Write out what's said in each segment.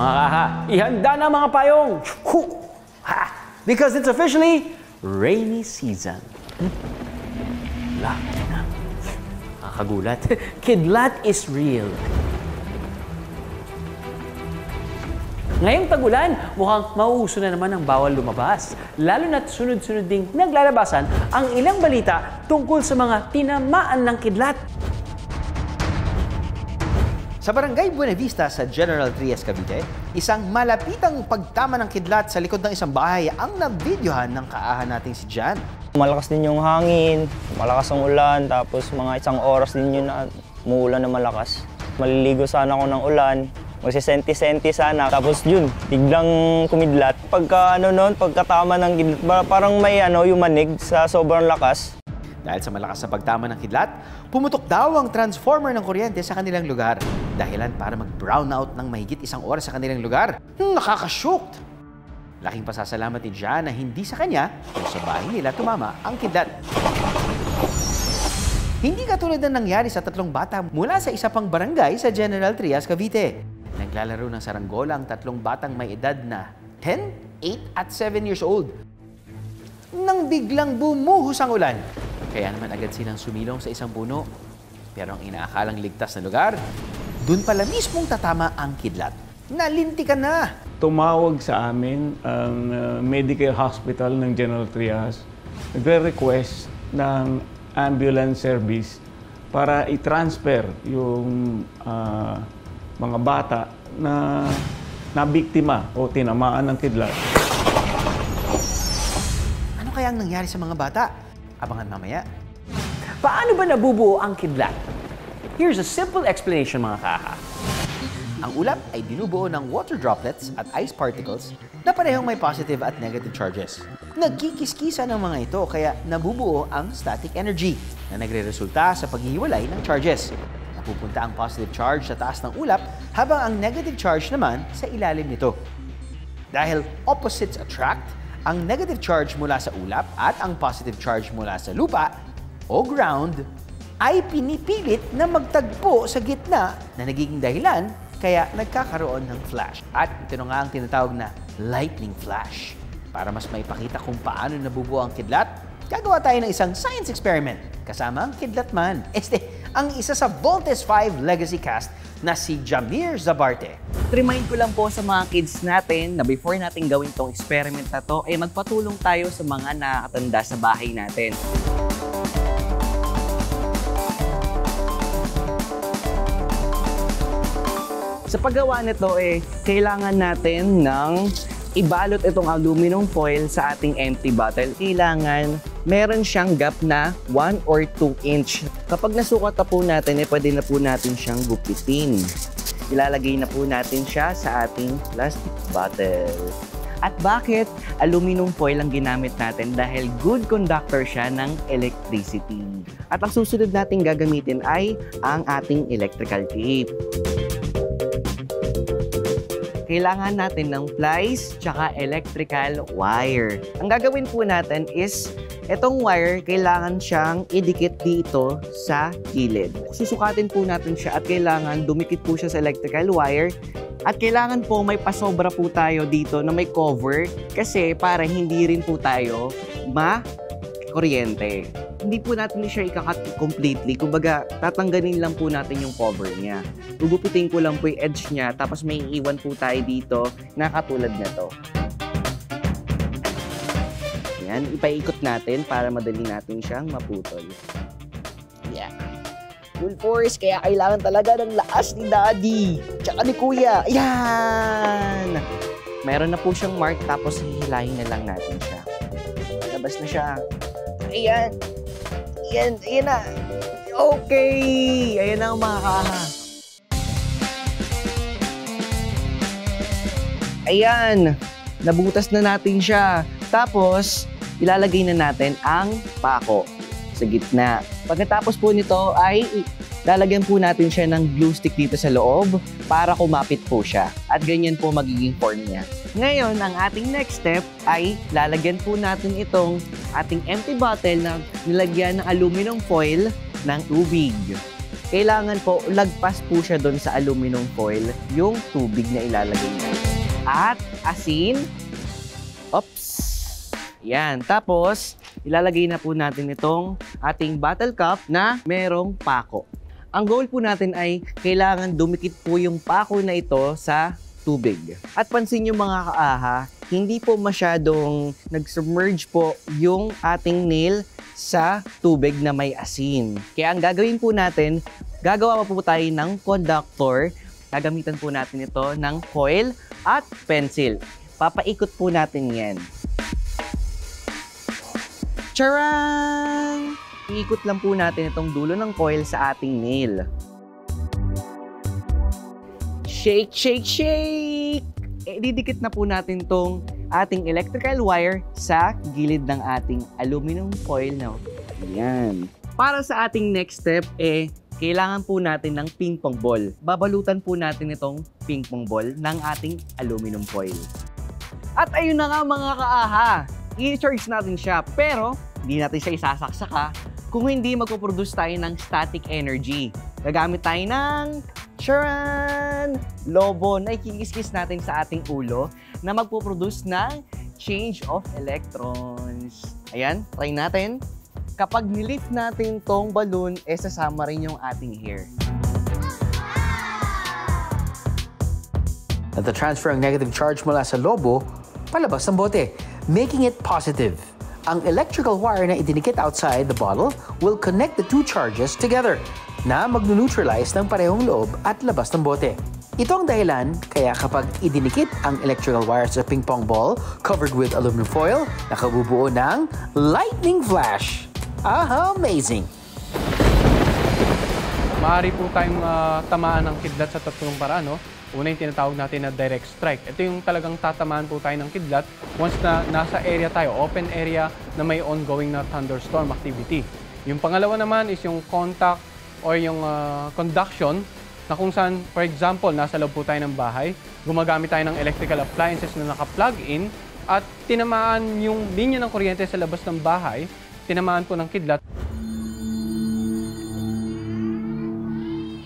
Mga kaha, ihanda na mga payong! Because it's officially rainy season. Laki na. Nakakagulat. Kidlat is real. Ngayong tagulan, mukhang mauuso na naman ang bawal lumabas. Lalo na't sunod-sunod ding naglalabasan ang ilang balita tungkol sa mga tinamaan ng kidlat. Sa Barangay Buena Vista sa General Trias, Cavite, isang malapitang pagtama ng kidlat sa likod ng isang bahay ang nabidyohan ng kaahan nating si Jan. Malakas din yung hangin, malakas ang ulan, tapos mga isang oras din yun na umuulan na malakas. Maliligo sana ako ng ulan, magsisenti-senti sana, tapos yun, biglang kumidlat. Pagkatama ng kidlat, parang may yung manig sa sobrang lakas. Dahil sa malakas na pagtama ng kidlat, pumutok daw ang transformer ng kuryente sa kanilang lugar. Dahilan para mag-brownout ng mahigit isang oras sa kanilang lugar. Nakakashocked! Laking pasasalamat ni Jan na hindi sa kanya o sa bahay nila tumama ang kidlat. Hindi katulad ng nangyari sa 3 bata mula sa isa pang barangay sa General Trias, Cavite. Naglalaro ng saranggola ang 3 batang may edad na 10, 8 at 7 years old. Nang biglang bumuhos ang ulan, kaya naman agad silang sumilong sa isang puno. Pero ang inaakalang ligtas na lugar, dun pala mismong tatama ang kidlat. Nalintikan na! Tumawag sa amin ang medical hospital ng General Trias. Nagre-request ng ambulance service para i-transfer yung mga bata na nabiktima o tinamaan ng kidlat. Ano kaya ang nangyari sa mga bata? Abangan mamaya. Paano ba nabubuo ang kidlat? Here's a simple explanation, mga kaha. Ang ulap ay binubuo ng water droplets at ice particles na parehong may positive at negative charges. Nagkikiskisa ng mga ito kaya nabubuo ang static energy na nagre-resulta sa paghihiwalay ng charges. Napupunta ang positive charge sa taas ng ulap habang ang negative charge naman sa ilalim nito. Dahil opposites attract, ang negative charge mula sa ulap at ang positive charge mula sa lupa o ground ay pinipilit na magtagpo sa gitna na nagiging dahilan kaya nagkakaroon ng flash. At ito nga ang tinatawag na lightning flash. Para mas maipakita kung paano nabubuo ang kidlat, gagawa tayo ng isang science experiment kasama ang kidlatman. Ang isa sa Voltes 5 Legacy Cast na si Jamir Zabarte. Remind ko lang po sa mga kids natin na before natin gawin tong experiment na to, ay magpatulong tayo sa mga nakakatanda sa bahay natin. Sa paggawa nito, kailangan natin ng ibalot itong aluminum foil sa ating empty bottle. Kailangan meron siyang gap na 1 or 2 inch. Kapag nasukat na po natin, pwede na po natin siyang gupitin. Ilalagay na po natin siya sa ating plastic bottle. At bakit aluminum foil ang ginamit natin? Dahil good conductor siya ng electricity. At ang susunod natin gagamitin ay ang ating electrical tape. Kailangan natin ng plies tsaka electrical wire. Ang gagawin po natin is, itong wire, kailangan siyang idikit dito sa gilid. Susukatin po natin siya at kailangan dumikit po siya sa electrical wire. At kailangan po may pasobra po tayo dito na may cover kasi para hindi rin po tayo ma-kuryente. Hindi po natin siya ikakat completely. Kumbaga, tatanggalin lang po natin yung cover niya. Gugupitin ko lang po yung edge niya, tapos may iiwan po tayo dito na katulad na to. Yan, ipaikot natin para madali natin siyang maputol. Yeah. Full force, kaya kailangan talaga ng lakas ni Daddy. Tsaka ni Kuya. Ayan! Meron na po siyang mark, tapos hihilahin na lang natin siya. Labas na siya. Ayan. Ayan, ayan na. Okay! Ayan na ang mga kaha. Ayan. Nabutas na natin siya. Tapos, ilalagay na natin ang pako sa gitna. Pagkatapos po nito ay lalagyan po natin siya ng glue stick dito sa loob para kumapit po siya. At ganyan po magiging form niya. Ngayon, ang ating next step ay lalagyan po natin itong ating empty bottle na nilagyan ng aluminum foil ng tubig. kailangan po lagpas po siya doon sa aluminum foil yung tubig na ilalagay niya. At asin. Oops. Yan. Tapos, ilalagay na po natin itong ating bottle cup na merong pako. Ang goal po natin ay kailangan dumikit po yung pako na ito sa tubig. At pansin nyo mga kaaha, hindi po masyadong nag-submerge po yung ating nail sa tubig na may asin. Kaya ang gagawin po natin, gagawa po tayo ng conductor. Gagamitan po natin ito ng coil at pencil. Papaikot po natin yan. Charan! Iikot lang po natin itong dulo ng coil sa ating nail. Shake, shake, shake! Didikit na po natin tong ating electrical wire sa gilid ng ating aluminum foil na. Ayan. Para sa ating next step, kailangan po natin ng ping pong ball. Babalutan po natin itong ping pong ball ng ating aluminum foil. At ayun na nga mga kaaha, i-charge natin siya. Pero, hindi natin siya isasaksaka kung hindi magpo-produce tayo ng static energy. Gagamit tayo ng charan! Lobo na ikikis-kis natin sa ating ulo na magpo-produce ng change of electrons. Ayan, try natin. Kapag nilift natin tong balloon, sasama rin yung ating hair. At the transfer ang negative charge mula sa lobo, palabas ng bote, making it positive. Ang electrical wire na idinikit outside the bottle will connect the two charges together na magnu-neutralize ng parehong loob at labas ng bote. Ito ang dahilan kaya kapag idinikit ang electrical wire sa ping pong ball covered with aluminum foil, nakabubuo ng lightning flash. Amazing! Maaari po tayong tamaan ng kidlat sa tatlong paraan, no? Una yung tinatawag natin na direct strike. Ito yung talagang tatamaan po tayo ng kidlat once na nasa area tayo, open area na may ongoing na thunderstorm activity. Yung pangalawa naman is yung contact or yung conduction na kung saan, for example, nasa loob po tayo ng bahay, gumagamit tayo ng electrical appliances na naka-plug in at tinamaan yung linya ng kuryente sa labas ng bahay, tinamaan po ng kidlat.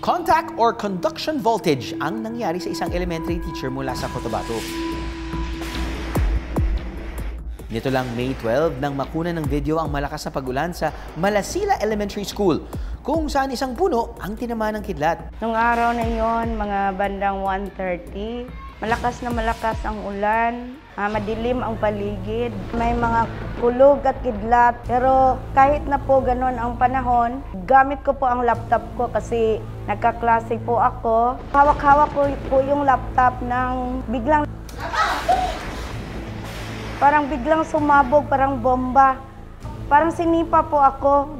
Contact or conduction voltage ang nangyari sa isang elementary teacher mula sa Cotabato. Nito lang May 12 nang makuna ng video ang malakas na pag-ulan sa Malasila Elementary School, kung saan isang puno ang tinamaan ng kidlat. Nung araw na yon, mga bandang 1:30, malakas na malakas ang ulan, madilim ang paligid, may mga kulog at kidlat. Pero kahit na po ganun ang panahon, gamit ko po ang laptop ko kasi nagkaklase po ako. Hawak-hawak ko po yung laptop nang biglang biglang sumabog, parang bomba. Parang sinipa po ako.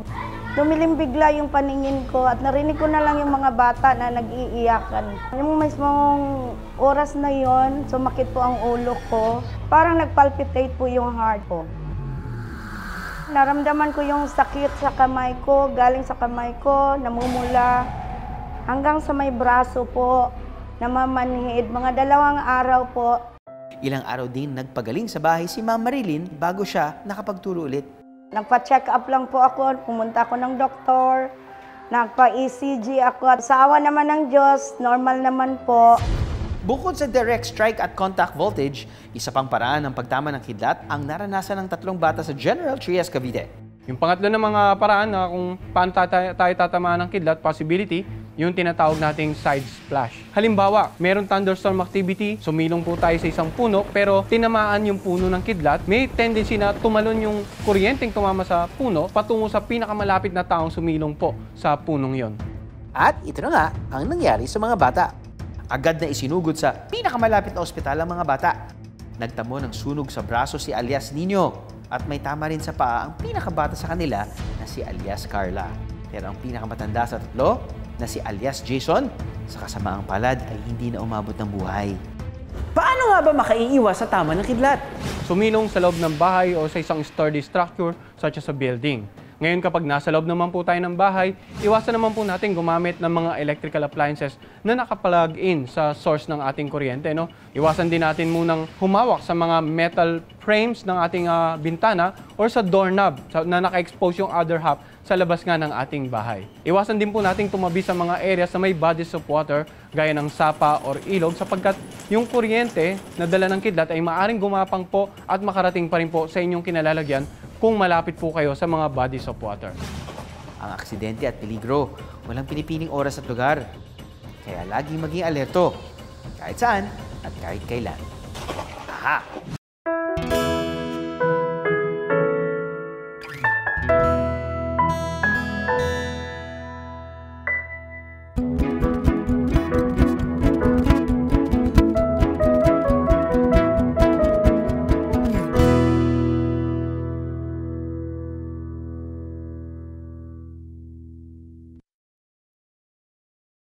Dumilim bigla yung paningin ko at narinig ko na lang yung mga bata na nag-iiyakan. Yung mismong oras na yon, sumakit po ang ulo ko. Parang nagpalpitate po yung heart ko. Naramdaman ko yung sakit sa kamay ko, galing sa kamay ko, namumula. Hanggang sa may braso po, namamanhid. Mga 2 araw po. Ilang araw din nagpagaling sa bahay si Ma'am Marilyn bago siya nakapagturo ulit. Nagpa-check up lang po ako, pumunta ako ng doktor, nagpa-ECG ako. Sa awa naman ng Diyos, normal naman po. Bukod sa direct strike at contact voltage, isa pang paraan ng pagtama ng kidlat ang naranasan ng 3 bata sa General Trias, Cavite. Yung pangatlo na mga paraan na kung paano tayo tatamaan ng kidlat, possibility, yung tinatawag nating side splash. Halimbawa, meron thunderstorm activity, sumilong po tayo sa isang puno, pero tinamaan yung puno ng kidlat, may tendency na tumalon yung kuryenteng tumama sa puno patungo sa pinakamalapit na taong sumilong po sa punong yon. At ito na nga ang nangyari sa mga bata. Agad na isinugod sa pinakamalapit na ospital ang mga bata. Nagtamo ng sunog sa braso si alias Nino at may tama rin sa paa ang pinakabata sa kanila na si alias Carla. Pero ang pinakamatanda sa tatlo na si alias Jason, sa kasamaang palad ay hindi na umabot ng buhay. Paano nga ba makaiiwas sa tama ng kidlat? Sumilong sa loob ng bahay o sa isang sturdy structure such as a building. Ngayon kapag nasa loob naman po tayo ng bahay, iwasan naman po natin gumamit ng mga electrical appliances na nakaplug in sa source ng ating kuryente. No? Iwasan din natin munang humawak sa mga metal frames ng ating bintana or sa doorknob na naka-expose yung other half sa labas nga ng ating bahay. Iwasan din po nating tumabi sa mga areas na may bodies of water gaya ng sapa or ilog sapagkat yung kuryente na dala ng kidlat ay maaring gumapang po at makarating pa rin po sa inyong kinalalagyan kung malapit po kayo sa mga bodies of water. Ang aksidente at peligro, walang pinipiling oras at lugar. Kaya laging maging alerto, kahit saan at kahit kailan. Aha!